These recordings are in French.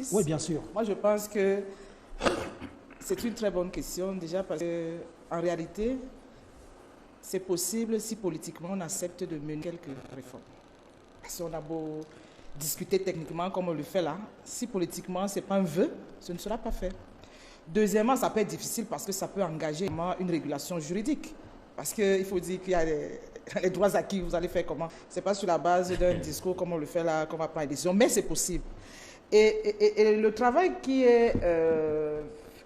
2026? Oui, bien sûr. Moi, je pense que c'est une très bonne question, déjà parce que, en réalité, c'est possible si politiquement on accepte de mener quelques réformes. Si on a beau discuter techniquement comme on le fait là, si politiquement ce n'est pas un vœu, ce ne sera pas fait. Deuxièmement, ça peut être difficile parce que ça peut engager une régulation juridique. Parce qu'il faut dire qu'il y a les droits acquis, vous allez faire comment? Ce n'est pas sur la base d'un discours comme on le fait là, qu'on va prendre une décision, mais c'est possible. Et le travail qui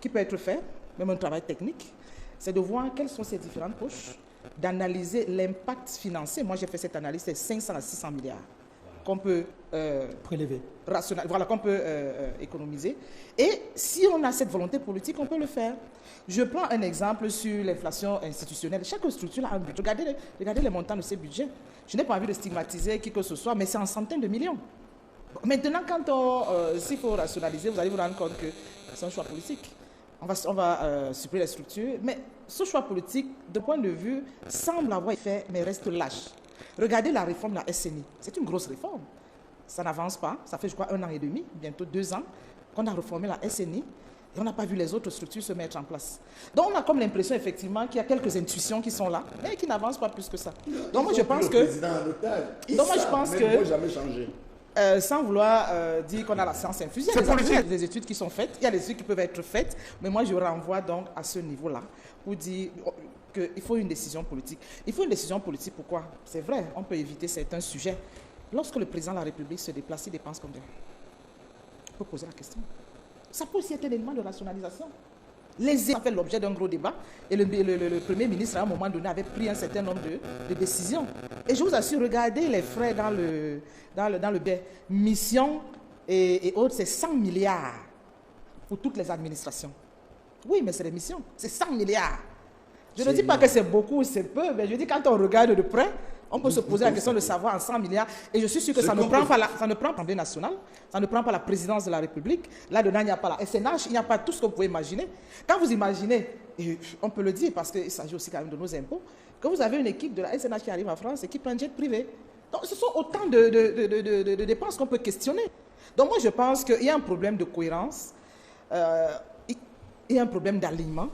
peut être fait, même un travail technique, c'est de voir quelles sont ces différentes poches, d'analyser l'impact financier. Moi, j'ai fait cette analyse, c'est 500 à 600 milliards qu'on peut prélever, voilà, qu'on peut économiser. Et si on a cette volonté politique, on peut le faire. Je prends un exemple sur l'inflation institutionnelle. Chaque structure a un budget. Regardez les montants de ces budgets. Je n'ai pas envie de stigmatiser qui que ce soit, mais c'est en centaines de millions. Maintenant, s'il faut rationaliser, vous allez vous rendre compte que c'est un choix politique. On va supprimer les structures, mais ce choix politique, de point de vue, semble avoir été fait, mais reste lâche. Regardez la réforme de la SNI. C'est une grosse réforme. Ça n'avance pas. Ça fait, je crois, 1 an et demi, bientôt 2 ans, qu'on a reformé la SNI. Et on n'a pas vu les autres structures se mettre en place. Donc, on a comme l'impression, effectivement, qu'il y a quelques intuitions qui sont là, mais qui n'avancent pas plus que ça. Donc, moi, je pense que... jamais changé. Sans vouloir dire qu'on a la science infuse, il y a des études qui sont faites, il y a des études qui peuvent être faites, mais moi, je renvoie donc à ce niveau-là pour dire qu'il faut une décision politique. Il faut une décision politique, pourquoi? C'est vrai, on peut éviter certains sujets. Lorsque le président de la République se déplace, il dépense combien? On peut poser la question. Ça peut aussi être un élément de rationalisation. Les États ont fait l'objet d'un gros débat et le Premier ministre, à un moment donné, avait pris un certain nombre de décisions. Et je vous assure, regardez les frais dans le bien. Mission et autres, c'est 100 milliards pour toutes les administrations. Oui, mais c'est des missions. C'est 100 milliards. Je ne dis pas que c'est beaucoup ou c'est peu, mais je dis quand on regarde de près, on peut se poser la question de savoir en 100 milliards. Et je suis sûr que ça ne prend pas l'Assemblée nationale, ça ne prend pas la présidence de la République. Là-dedans, il n'y a pas la SNH, il n'y a pas tout ce que vous pouvez imaginer. Quand vous imaginez, et on peut le dire parce qu'il s'agit aussi quand même de nos impôts, que vous avez une équipe de la SNH qui arrive en France et qui prend un jet privé. Donc, ce sont autant de dépenses qu'on peut questionner. Donc, moi, je pense qu'il y a un problème de cohérence, il y a un problème d'alignement.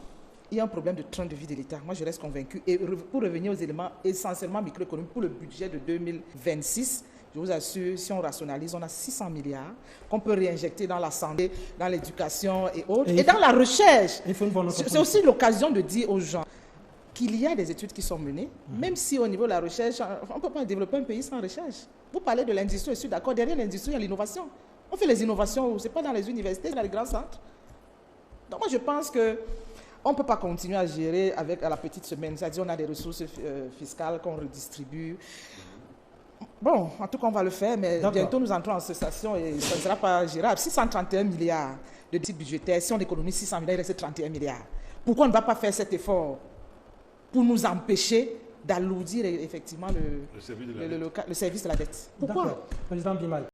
Il y a un problème de train de vie de l'État. Moi, je reste convaincu. Et pour revenir aux éléments essentiellement microéconomiques, pour le budget de 2026, je vous assure, si on rationalise, on a 600 milliards qu'on peut réinjecter dans la santé, dans l'éducation et autres, et dans la recherche. C'est aussi l'occasion de dire aux gens qu'il y a des études qui sont menées, même si au niveau de la recherche, on ne peut pas développer un pays sans recherche. Vous parlez de l'industrie, je suis d'accord. Derrière l'industrie, il y a l'innovation. On fait les innovations, ce n'est pas dans les universités, c'est dans les grands centres. Donc moi, je pense que on ne peut pas continuer à gérer à la petite semaine. C'est-à-dire qu'on a des ressources fiscales qu'on redistribue. Bon, en tout cas, on va le faire, mais bientôt nous entrons en cessation et ça ne sera pas gérable. 631 milliards de déficit budgétaire, si on économise 600 milliards, il reste 31 milliards. Pourquoi on ne va pas faire cet effort pour nous empêcher d'alourdir effectivement le service de la dette? Pourquoi? Président Bimal.